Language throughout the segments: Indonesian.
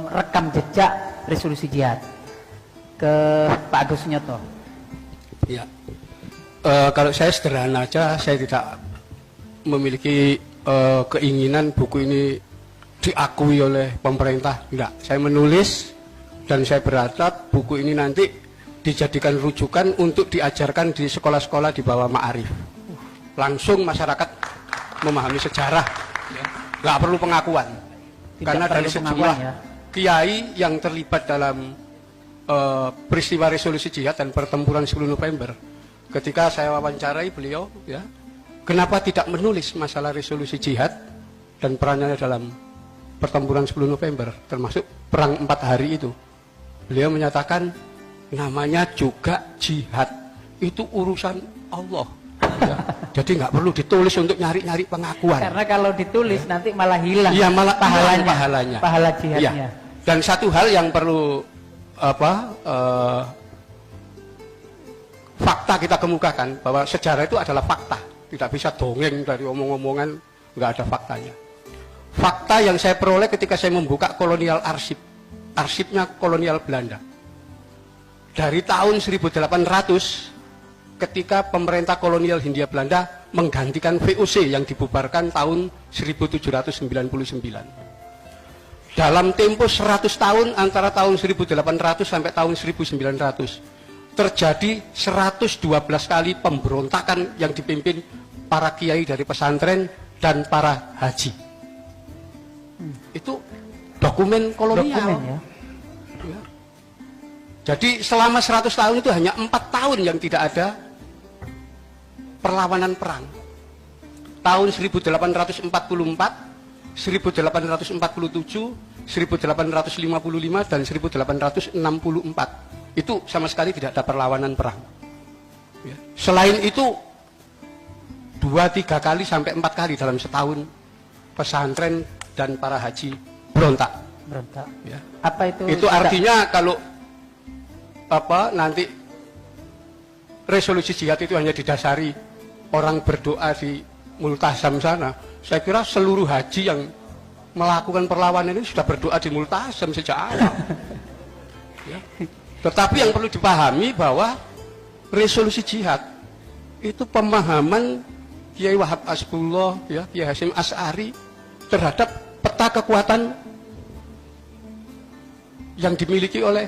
rekam jejak resolusi jihad ke Pak Agus Sunyoto. Ya, kalau saya sederhana aja, saya tidak memiliki keinginan buku ini diakui oleh pemerintah. Enggak, saya menulis dan saya berharap buku ini nanti dijadikan rujukan untuk diajarkan di sekolah-sekolah di bawah Ma'arif. Langsung masyarakat memahami sejarah, nggak perlu pengakuan. Karena dari sejumlah kiai yang terlibat dalam peristiwa resolusi jihad dan pertempuran 10 November, ketika saya wawancarai beliau, ya, kenapa tidak menulis masalah resolusi jihad dan perannya dalam pertempuran 10 November, termasuk perang 4 hari itu. Beliau menyatakan namanya juga jihad, itu urusan Allah. Ya, jadi nggak perlu ditulis untuk nyari-nyari pengakuan. Karena kalau ditulis nanti malah hilang. Iya, malah pahalanya. Pahala jihadnya. Ya. Dan satu hal yang perlu fakta kita kemukakan, bahwa sejarah itu adalah fakta, tidak bisa dongeng dari omong-omongan, nggak ada faktanya. Fakta yang saya peroleh ketika saya membuka kolonial arsipnya kolonial Belanda. Dari tahun 1800, ketika pemerintah kolonial Hindia Belanda menggantikan VOC yang dibubarkan tahun 1799. Dalam tempo 100 tahun, antara tahun 1800 sampai tahun 1900, terjadi 112 kali pemberontakan yang dipimpin para kiai dari pesantren dan para haji. Itu dokumen kolonial. Dokumen, ya. Ya. Jadi selama 100 tahun itu hanya 4 tahun yang tidak ada perlawanan perang. Tahun 1844, 1847, 1855 dan 1864 itu sama sekali tidak ada perlawanan perang. Ya. Selain itu 2-3 kali sampai 4 kali dalam setahun pesantren dan para haji berontak. Ya. Apa itu? Itu artinya kalau nanti resolusi jihad itu hanya didasari orang berdoa di Multazam sana, saya kira seluruh haji yang melakukan perlawanan ini sudah berdoa di Multazam sejak awal. Ya. Tetapi yang perlu dipahami bahwa resolusi jihad itu pemahaman Kiai Wahab Asbullah, ya, Kiai Hasyim Asy'ari terhadap peta kekuatan yang dimiliki oleh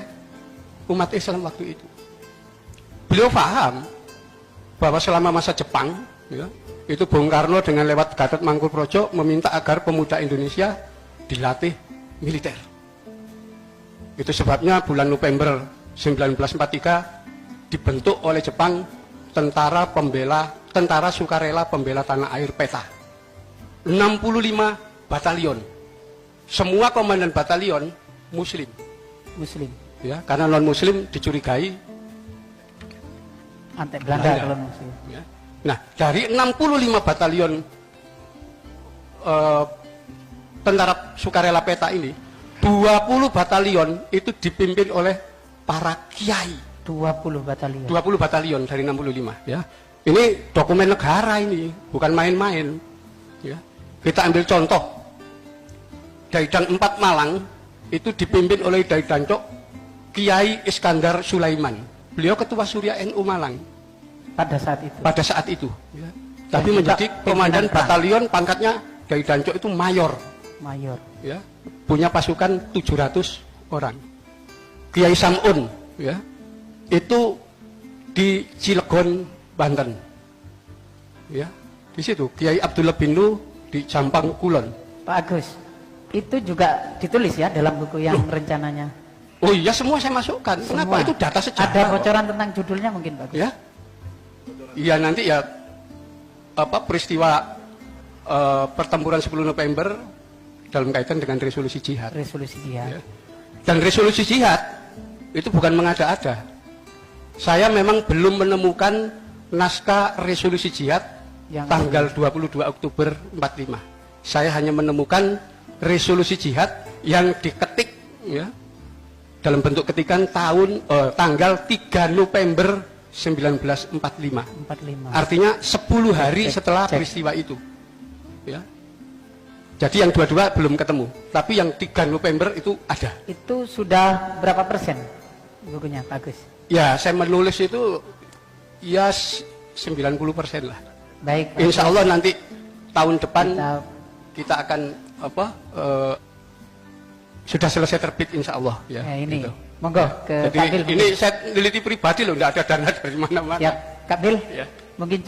umat Islam waktu itu. Beliau paham bahwa selama masa Jepang, ya, itu Bung Karno dengan lewat Gatot Mangkuprojo meminta agar pemuda Indonesia dilatih militer. Itu sebabnya bulan November 1943 dibentuk oleh Jepang tentara sukarela pembela tanah air PETA. 65 batalion. Semua komandan batalion muslim. Ya, karena non muslim dicurigai anti Belanda kalau muslim. Ya. Nah, dari 65 batalion tentara sukarela PETA ini, 20 batalion itu dipimpin oleh para kiai. 20 batalion. 20 batalion dari 65, ya. Ini dokumen negara ini, bukan main-main. Ya. Kita ambil contoh. Daidang 4 Malang itu dipimpin oleh Daidancok Kiai Iskandar Sulaiman. Beliau ketua Surya NU Malang. Pada saat itu. Ya. Tapi menjadi komandan batalion, pangkatnya Daidancok itu mayor. Ya. Punya pasukan 700 orang. Kiai Samun, ya, itu di Cilegon, Banten. Ya. Di situ Kiai Abdullah bin Nuh di Jampang, Kulon. Pak Agus, itu juga ditulis ya dalam buku yang rencananya. Oh iya, semua saya masukkan. Semua. Kenapa? Itu data sejarah. Ada bocoran tentang judulnya mungkin, Pak Agus? Ya. Iya, nanti ya peristiwa pertempuran 10 November dalam kaitan dengan resolusi jihad. Ya. Dan resolusi jihad itu bukan mengada-ada. Saya memang belum menemukan naskah resolusi jihad yang tanggal 22 Oktober 45. Saya hanya menemukan resolusi jihad yang diketik, ya, dalam bentuk ketikan tanggal 3 November 1945. Artinya 10 hari setelah peristiwa itu. Ya. Jadi yang dua-dua belum ketemu, tapi yang 3 November itu ada. Itu sudah berapa persen bukunya Pak Agus? Ya, saya menulis itu ya 90% lah. Baik, Pak Insya Agus. Allah nanti tahun depan Kita- kita akan sudah selesai terbit insya Allah ya. Ya, ini gitu. monggo ke Jadi Kak Bil. ini saya neliti pribadi loh, tidak ada dana dari mana-mana. Siap, Kak Bil. Ya. Mungkin